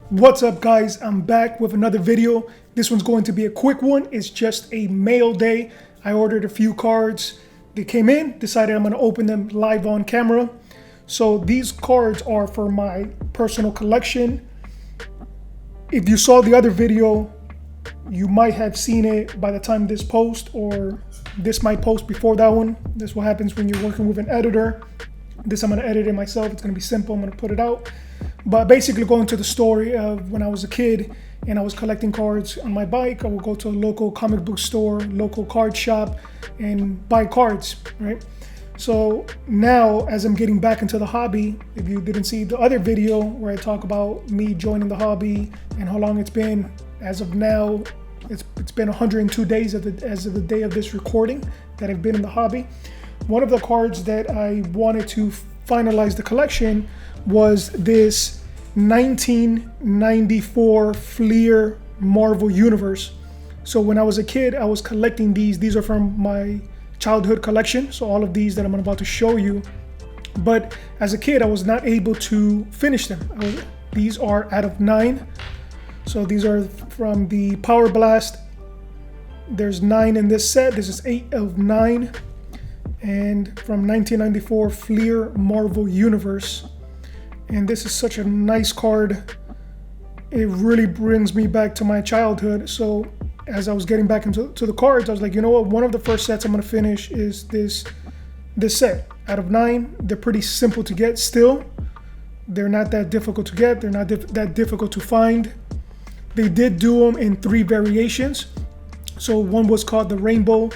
What's up, guys? I'm back with another video. This one's going to be a quick one. It's just a mail day. I ordered a few cards. They came in, decided I'm going to open them live on camera. So these cards are for my personal collection. If you saw the other video, you might have seen it by the time this post, or this might post before that one. This is what happens when you're working with an editor. This I'm going to edit it myself. It's going to be simple. I'm going to put it out. But basically going to the story of when I was a kid and I was collecting cards on my bike. I would go to a local comic book store, local card shop, and buy cards, right? So now as I'm getting back into the hobby, if you didn't see the other video where I talk about me joining the hobby and how long it's been, as of now, it's been 102 days as of the day of this recording that I've been in the hobby. One of the cards that I wanted to finalize the collection was this 1994 Fleer Marvel Universe. So when I was a kid, I was collecting these. These are from my childhood collection. So all of these that I'm about to show you. But as a kid, I was not able to finish them. These are out of 9. So these are from the Power Blast. There's 9 in this set. This is 8 of 9. And from 1994 Fleer Marvel Universe. And this is such a nice card. It really brings me back to my childhood. So as I was getting back into the cards, I was like, you know what? One of the first sets I'm going to finish is this set. Out of 9, they're pretty simple to get still. They're not that difficult to get. They're not that difficult to find. They did do them in 3 variations. So one was called the Rainbow.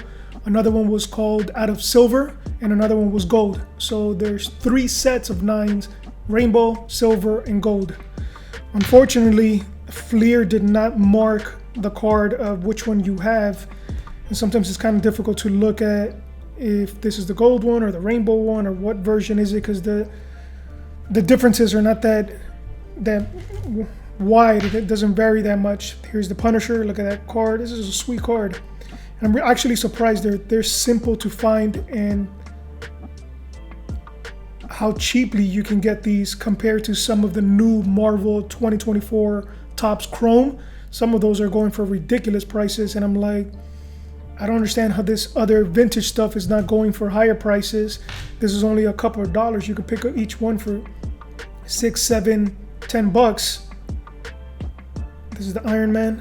Another one was called Out of Silver. And another one was Gold. So there's 3 sets of 9s. Rainbow, Silver, and Gold. Unfortunately, Fleer did not mark the card of which one you have, and sometimes it's kind of difficult to look at if this is the gold one or the rainbow one or what version is it, because the differences are not that wide. It doesn't vary that much. Here's the Punisher. Look at that card. This is a sweet card, and I'm actually surprised they're simple to find and how cheaply you can get these compared to some of the new Marvel 2024 Topps Chrome. Some of those are going for ridiculous prices, and I'm like, I don't understand how this other vintage stuff is not going for higher prices. This is only a couple of dollars. You could pick up each one for $6, $7, $10. This is the Iron Man.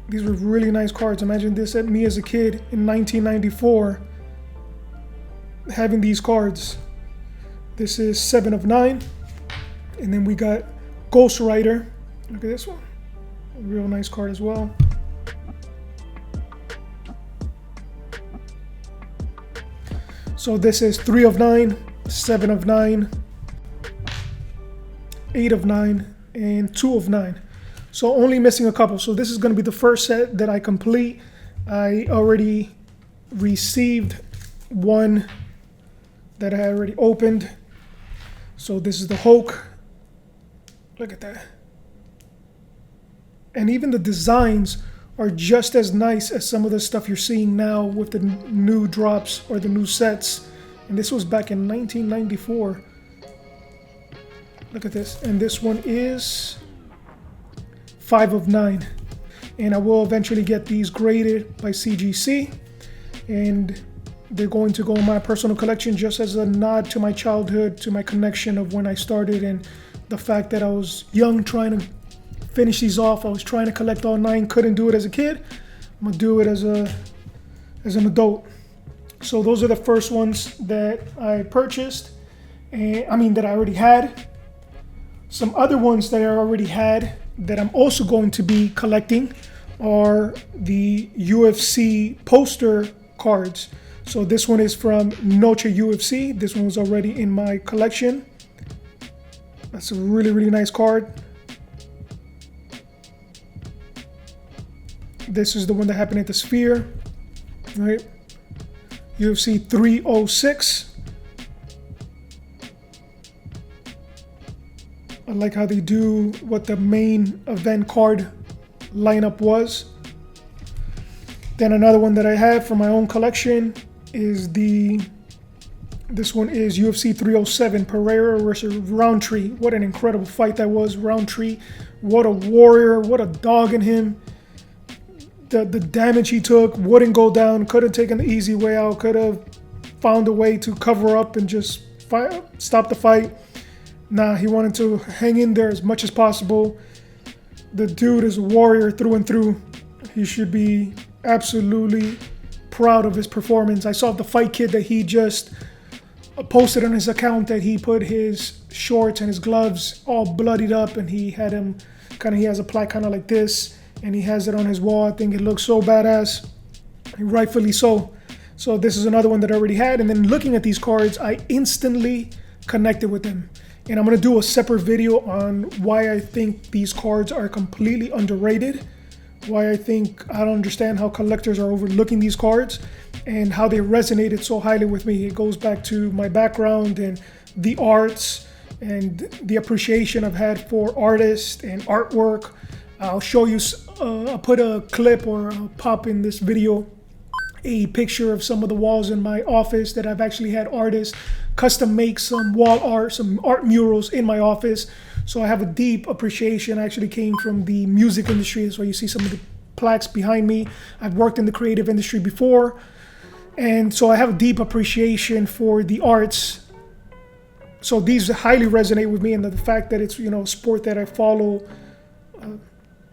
These were really nice cards. Imagine this at me as a kid in 1994 having these cards. This is 7 of 9. And then we got Ghost Rider. Look at this one. A real nice card as well. So this is 3 of 9, 7 of 9, 8 of 9, and 2 of 9. So only missing a couple. So this is going to be the first set that I complete. I already received one that I already opened. So this is the Hulk. Look at that. And even the designs are just as nice as some of the stuff you're seeing now with the new drops or the new sets. And this was back in 1994. Look at this. And this one is 5 of 9. And I will eventually get these graded by CGC. And they're going to go in my personal collection just as a nod to my childhood, to my connection of when I started, and the fact that I was young trying to finish these off. I was trying to collect all 9, couldn't do it as a kid. I'm gonna do it as an adult. So those are the first ones that I purchased, and that I already had. Some other ones that I already had that I'm also going to be collecting are the UFC poster cards. So this one is from Noche UFC. This one was already in my collection. That's a really, really nice card. This is the one that happened at the Sphere, right? UFC 306. I like how they do what the main event card lineup was. Then another one that I have for my own collection is the This one is UFC 307, Pereira versus Roundtree. What an incredible fight that was. Roundtree, what a warrior, what a dog in him. The damage he took, wouldn't go down, could have taken the easy way out, could have found a way to cover up and just stop the fight. Nah, he wanted to hang in there as much as possible. The dude is a warrior through and through. He should be absolutely proud of his performance. I saw the Fight Kid that he just posted on his account that he put his shorts and his gloves all bloodied up, and he had him he has a plaque kind of like this, and he has it on his wall. I think it looks so badass, rightfully so. So this is another one that I already had, and then looking at these cards, I instantly connected with them. And I'm going to do a separate video on why I think these cards are completely underrated, why I think I don't understand how collectors are overlooking these cards, and how they resonated so highly with me. It goes back to my background and the arts and the appreciation I've had for artists and artwork. I'll show you, I'll put a clip or I'll pop in this video a picture of some of the walls in my office that I've actually had artists custom make some wall art, some art murals in my office. So I have a deep appreciation. I actually came from the music industry. That's why you see some of the plaques behind me. I've worked in the creative industry before. And so I have a deep appreciation for the arts. So these highly resonate with me, and the fact that it's, a sport that I follow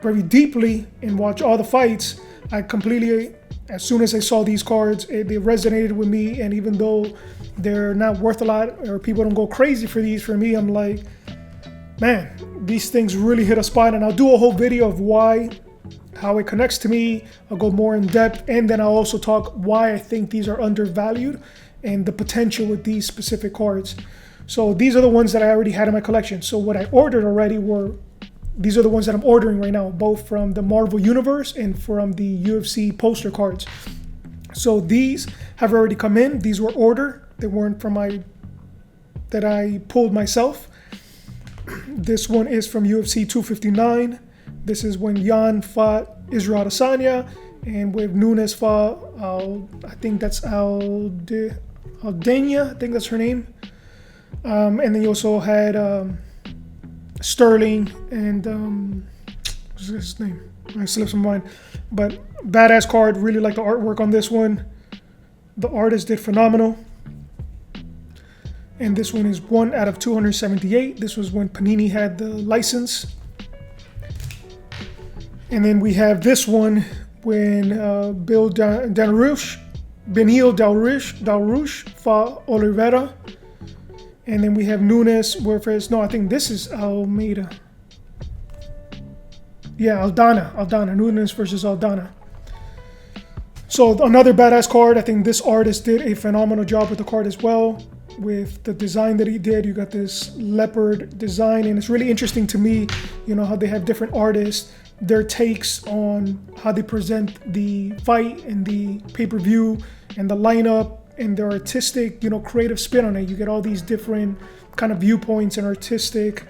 very deeply and watch all the fights, I completely, as soon as I saw these cards, they resonated with me. And even though they're not worth a lot, or people don't go crazy for these, for me, I'm like, man, these things really hit a spot. And I'll do a whole video of how it connects to me. I'll go more in depth, and then I'll also talk why I think these are undervalued and the potential with these specific cards. So these are the ones that I already had in my collection. So what I ordered already these are the ones that I'm ordering right now, both from the Marvel Universe and from the UFC poster cards. So these have already come in. These were ordered. They weren't that I pulled myself. This one is from UFC 259. This is when Jan fought Israel Adesanya, and with Nunes fought, I think that's Aldana, I think that's her name. And then you also had Sterling and what's his name? It slips my mind. But badass card. Really like the artwork on this one. The artist did phenomenal. And this one is 1 out of 278. This was when Panini had the license. And then we have this one when Beneil Dariush fought Oliveira. And then we have Nunes versus, I think this is Almeida. Yeah, Aldana. Nunes versus Aldana. So another badass card. I think this artist did a phenomenal job with the card as well. With the design that he did, you got this leopard design, and it's really interesting to me, how they have different artists, their takes on how they present the fight and the pay-per-view and the lineup and their artistic, creative spin on it. You get all these different kind of viewpoints and artistic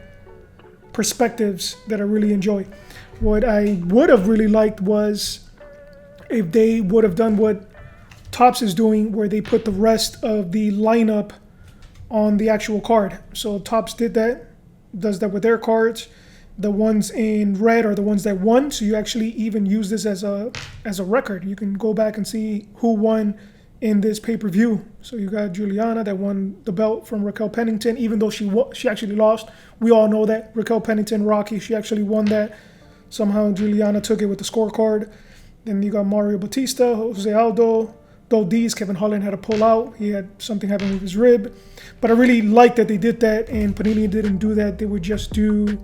perspectives that I really enjoy. What I would have really liked was if they would have done what Topps is doing, where they put the rest of the lineup on the actual card. So Topps does that with their cards. The ones in red are the ones that won, so you actually even use this as a record. You can go back and see who won in this pay-per-view. So you got Juliana that won the belt from Raquel Pennington, even though she actually lost. We all know that. Raquel Pennington, Rocky, she actually won that. Somehow Juliana took it with the scorecard. Then you got Mario Batista, Jose Aldo, Dodiz. Kevin Holland had to pull out. He had something happen with his rib. But I really like that they did that, and Panini didn't do that. They would just do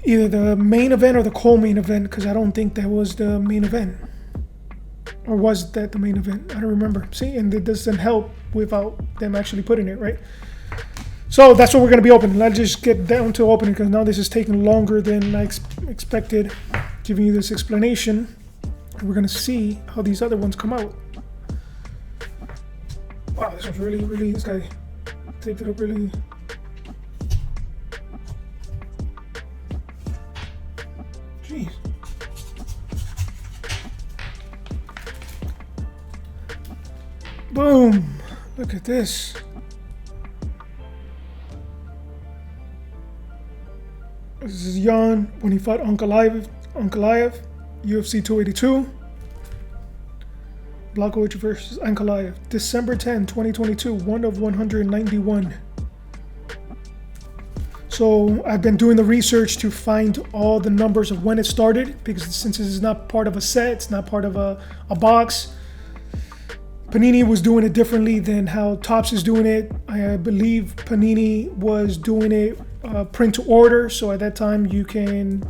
either the main event or the co-main event, because I don't think that was the main event. Or was that the main event? I don't remember. See, and it doesn't help without them actually putting it, right? So that's what we're going to be opening. Let's just get down to opening, because now this is taking longer than I expected, giving you this explanation. We're going to see how these other ones come out. Wow, this one's really, this guy taped it up really. Jeez. Boom. Look at this. This is Jan when he fought Ankalaev, UFC 282. Blachowicz versus Ankalaev, December 10, 2022, 1 of 191. So I've been doing the research to find all the numbers of when it started, because since this is not part of a set, it's not part of a box, Panini was doing it differently than how Topps is doing it. I believe Panini was doing it print to order, so at that time you can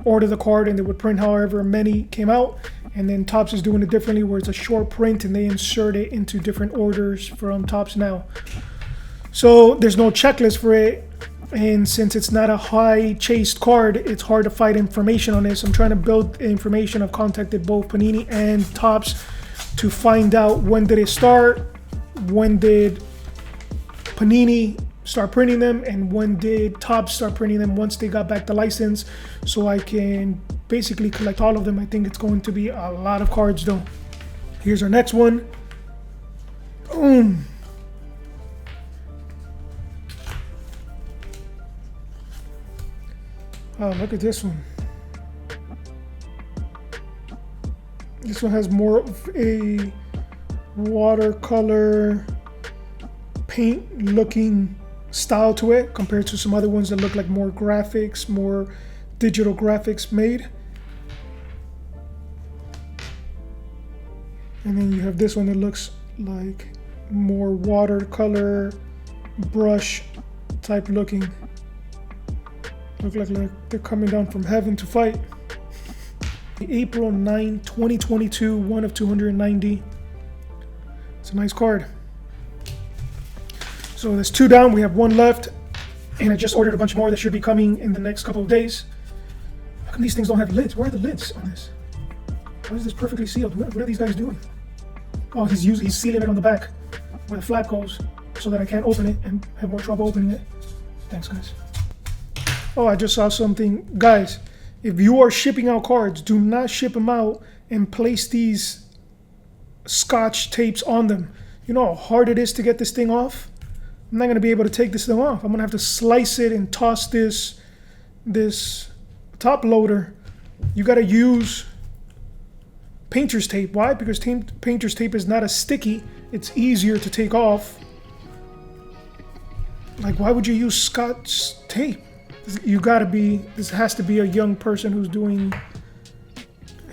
order the card and they would print however many came out. And then Topps is doing it differently, where it's a short print and they insert it into different orders from Topps now. So there's no checklist for it, and since it's not a high chased card, it's hard to find information on this. I'm trying to build information. I've contacted both Panini and Topps to find out when did it start, when did Panini start printing them, and when did Topps start printing them once they got back the license, so I can basically collect all of them. I think it's going to be a lot of cards though. Here's our next one. Boom. Oh, look at this one. This one has more of a watercolor paint looking style to it compared to some other ones that look like more graphics, more digital graphics made. And then you have this one that looks like more watercolor brush type looking. Look like they're coming down from heaven to fight. April 9, 2022, 1 of 290. It's a nice card. So there's 2 down, we have 1 left, and I just ordered a bunch more that should be coming in the next couple of days. How come these things don't have lids? Where are the lids on this? Why is this perfectly sealed? What are these guys doing? Oh, he's sealing it on the back where the flap goes so that I can't open it and have more trouble opening it. Thanks, guys. Oh, I just saw something. Guys, if you are shipping out cards, do not ship them out and place these Scotch tapes on them. You know how hard it is to get this thing off? I'm not going to be able to take this thing off. I'm going to have to slice it and toss this top loader. You got to use painter's tape. Why? Because painter's tape is not as sticky. It's easier to take off. Like, why would you use Scotch tape? This has to be a young person who's doing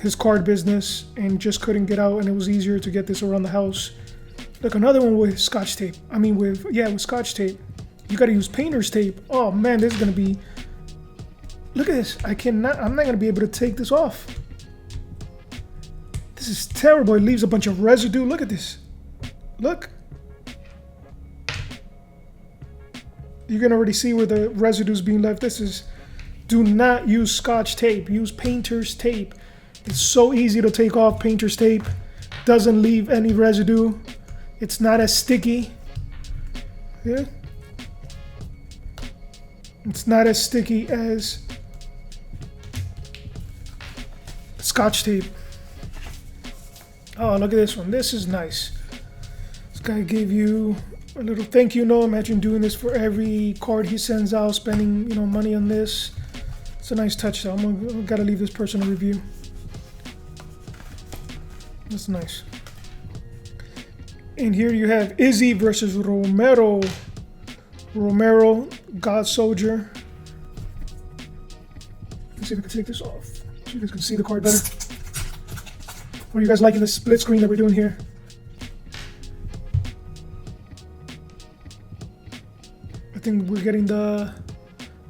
his card business and just couldn't get out, and it was easier to get this around the house. Look, another one with Scotch tape. With Scotch tape. You gotta use painter's tape. Oh man, this is gonna be... Look at this. I'm not gonna be able to take this off. This is terrible. It leaves a bunch of residue. Look at this. Look. You can already see where the residue is being left. Do not use Scotch tape. Use painter's tape. It's so easy to take off painter's tape. Doesn't leave any residue. It's not as sticky. Yeah. It's not as sticky as Scotch tape. Oh, look at this one. This is nice. This guy gave you a little thank you note. Imagine doing this for every card he sends out, spending money on this. It's a nice touch though. I gotta leave this person a review. That's nice. And here you have Izzy versus Romero. Romero, God Soldier. Let's see if I can take this off so you guys can see the card better. What are you guys liking the split screen that we're doing here? I think we're getting the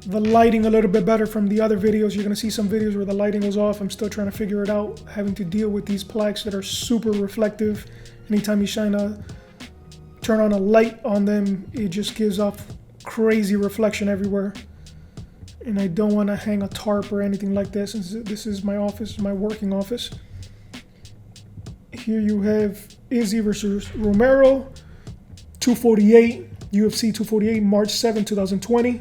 lighting a little bit better from the other videos. You're gonna see some videos where the lighting was off. I'm still trying to figure it out, having to deal with these plaques that are super reflective. Anytime you turn on a light on them, it just gives off crazy reflection everywhere. And I don't want to hang a tarp or anything like this, since this is my office, my working office. Here you have Izzy versus Romero, 248, UFC 248, March 7, 2020.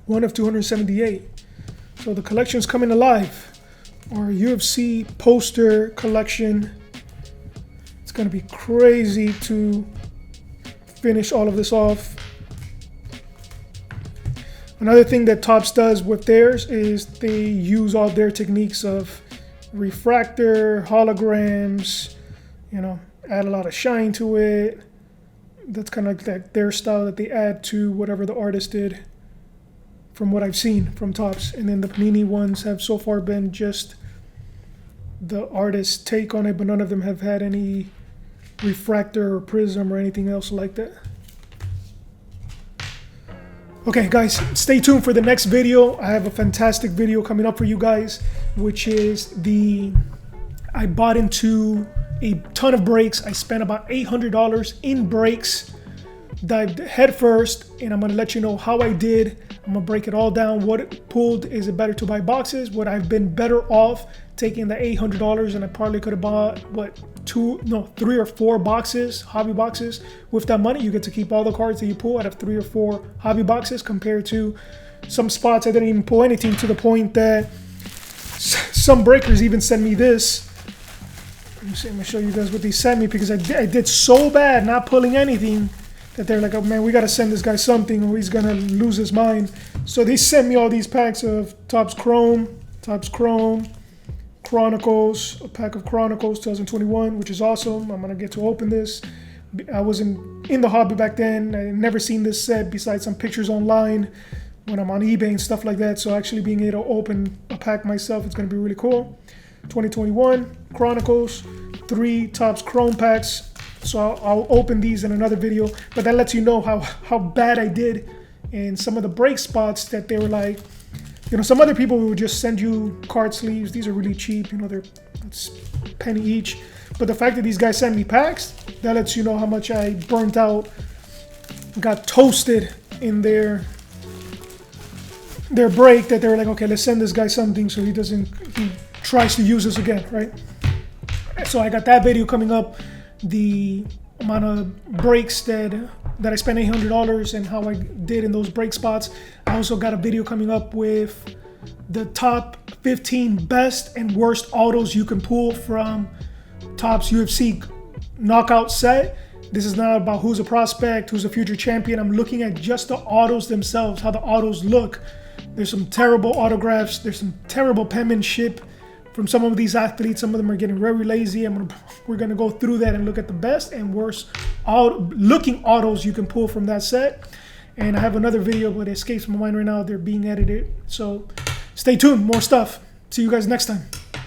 1 of 278. So the collection's coming alive. Our UFC poster collection. It's gonna be crazy to finish all of this off. Another thing that Topps does with theirs is they use all their techniques of refractor, holograms, you know, add a lot of shine to it. That's kind of like their style that they add to whatever the artist did, from what I've seen from Topps. And then the Panini ones have so far been just the artist's take on it, but none of them have had any refractor or prism or anything else like that. Okay guys, stay tuned for the next video. I have a fantastic video coming up for you guys, which is I bought into a ton of breaks. I spent about $800 in breaks, dived head first, and I'm gonna let you know how I did. I'm gonna break it all down. What it pulled, is it better to buy boxes? Would I've been better off taking the $800 and I probably could have bought three or four boxes, hobby boxes. With that money, you get to keep all the cards that you pull out of 3 or 4 hobby boxes, compared to some spots I didn't even pull anything, to the point that some breakers even sent me this. Let me show you guys what they sent me, because I did so bad not pulling anything that they're like, oh man, we got to send this guy something or he's going to lose his mind. So they sent me all these packs of Topps Chrome, Chronicles, a pack of Chronicles 2021, which is awesome. I'm going to get to open this. I wasn't in the hobby back then. I had never seen this set besides some pictures online when I'm on eBay and stuff like that. So actually being able to open a pack myself, it's going to be really cool. 2021 Chronicles, 3 Topps Chrome packs. So I'll open these in another video, but that lets you know how bad I did in some of the break spots that they were like, you know, some other people would just send you card sleeves. These are really cheap, you know, it's a penny each. But the fact that these guys send me packs, that lets you know how much I burnt out, got toasted in their break, that they were like, okay, let's send this guy something so he tries to use this again, right? So I got that video coming up, the amount of breaks that I spent $800 and how I did in those break spots. I also got a video coming up with the top 15 best and worst autos you can pull from Topps UFC knockout set. This is not about who's a prospect, who's a future champion. I'm looking at just the autos themselves, how the autos look. There's some terrible autographs. There's some terrible penmanship from some of these athletes. Some of them are getting very lazy. We're gonna go through that and look at the best and worst looking autos you can pull from that set. And I have another video, but it escapes my mind right now. They're being edited. So stay tuned, more stuff. See you guys next time.